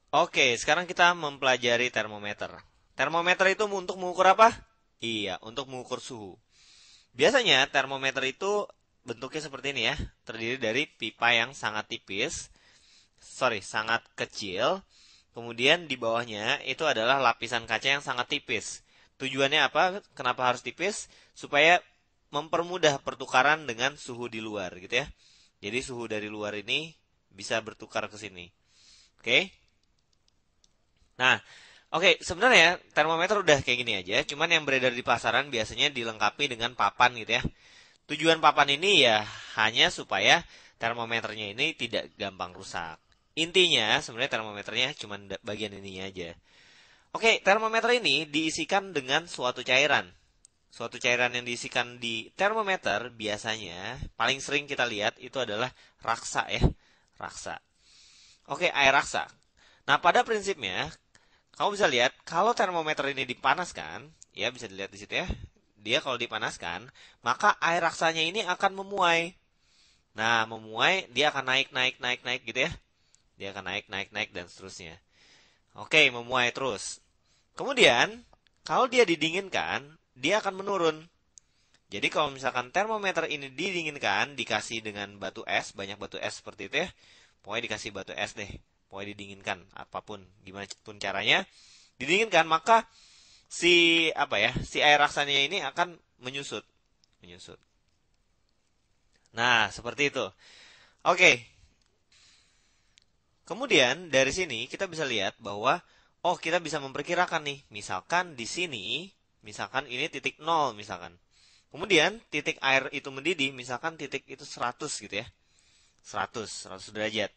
Oke, sekarang kita mempelajari termometer. Termometer itu untuk mengukur apa? Iya, untuk mengukur suhu. Biasanya termometer itu bentuknya seperti ini ya, terdiri dari pipa yang sangat tipis, sangat kecil. Kemudian di bawahnya itu adalah lapisan kaca yang sangat tipis. Tujuannya apa? Kenapa harus tipis? Supaya mempermudah pertukaran dengan suhu di luar gitu ya. Jadi suhu dari luar ini bisa bertukar ke sini. Oke? Nah, oke, sebenarnya termometer udah kayak gini aja, cuman yang beredar di pasaran biasanya dilengkapi dengan papan gitu ya. Tujuan papan ini ya hanya supaya termometernya ini tidak gampang rusak. Intinya sebenarnya termometernya cuma bagian ininya aja. Oke, termometer ini diisikan dengan suatu cairan. Suatu cairan yang diisikan di termometer biasanya paling sering kita lihat itu adalah raksa ya. Raksa. Oke, air raksa. Nah, pada prinsipnya kamu bisa lihat kalau termometer ini dipanaskan, ya bisa dilihat di situ ya. Dia kalau dipanaskan, maka air raksanya ini akan memuai. Nah, memuai dia akan naik naik naik naik gitu ya. Dia akan naik naik naik dan seterusnya. Oke, memuai terus. Kemudian, kalau dia didinginkan, dia akan menurun. Jadi kalau misalkan termometer ini didinginkan, dikasih dengan batu es, banyak batu es seperti itu ya. Pokoknya dikasih batu es deh. Pokoknya didinginkan, apapun, gimana pun caranya. Didinginkan, maka si air raksanya ini akan menyusut. Menyusut. Nah, seperti itu. Oke. Kemudian dari sini kita bisa lihat bahwa kita bisa memperkirakan nih. Misalkan di sini, misalkan ini titik nol misalkan. Kemudian titik air itu mendidih, misalkan titik itu 100 gitu ya. 100 derajat.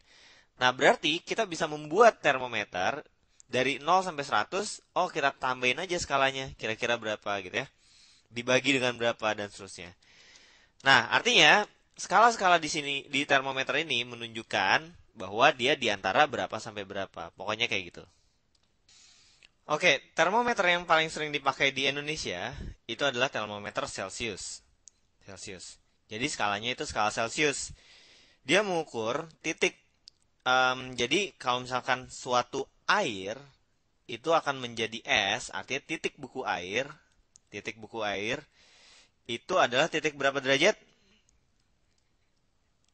Nah, berarti kita bisa membuat termometer dari 0 sampai 100, kita tambahin aja skalanya, kira-kira berapa gitu ya. Dibagi dengan berapa dan seterusnya. Nah, artinya skala-skala di sini di termometer ini menunjukkan bahwa dia di antara berapa sampai berapa. Pokoknya kayak gitu. Oke, termometer yang paling sering dipakai di Indonesia itu adalah termometer Celcius. Celcius. Jadi skalanya itu skala Celcius. Dia mengukur titik. Jadi kalau misalkan suatu air itu akan menjadi es, artinya titik buku air itu adalah titik berapa derajat?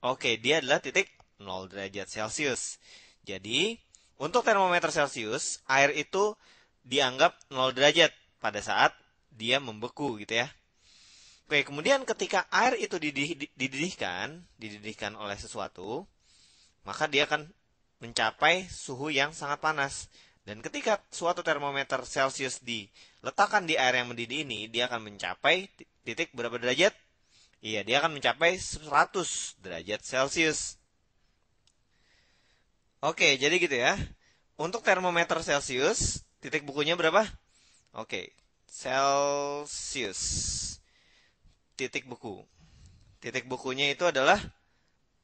Oke, dia adalah titik 0 derajat Celcius. Jadi, untuk termometer Celcius, air itu dianggap 0 derajat pada saat dia membeku gitu ya. Oke, kemudian ketika air itu dididihkan oleh sesuatu, maka dia akan mencapai suhu yang sangat panas. Dan ketika suatu termometer Celcius diletakkan di air yang mendidih ini, dia akan mencapai titik berapa derajat? Iya, dia akan mencapai 100 derajat Celcius. Oke, jadi gitu ya. Untuk termometer Celcius, titik bukunya berapa? Oke, Celcius. Titik buku. Titik bukunya itu adalah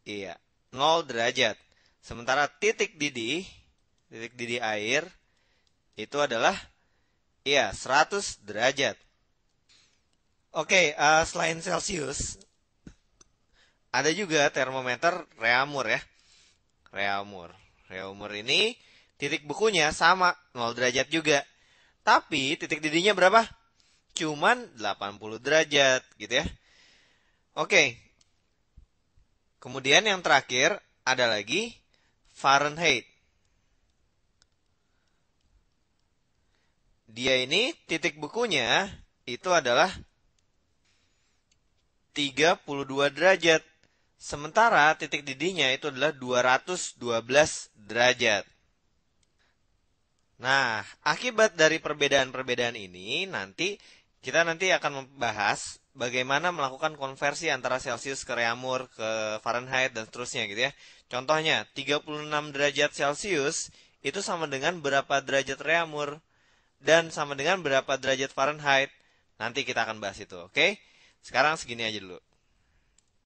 iya, 0 derajat. Sementara titik didih air itu adalah iya, 100 derajat. Oke, selain Celcius, ada juga termometer Reaumur ya. Reaumur. Reaumur ini titik bukunya sama 0 derajat juga. Tapi titik didihnya berapa? Cuman 80 derajat gitu ya. Oke. Kemudian yang terakhir ada lagi Fahrenheit. Dia ini titik bukunya itu adalah 32 derajat. Sementara titik didihnya itu adalah 212 derajat. Nah, akibat dari perbedaan-perbedaan ini nanti akan membahas bagaimana melakukan konversi antara Celcius ke Reaumur ke Fahrenheit dan seterusnya gitu ya. Contohnya, 36 derajat Celcius itu sama dengan berapa derajat Reaumur dan sama dengan berapa derajat Fahrenheit. Nanti kita akan bahas itu, oke? Sekarang segini aja dulu.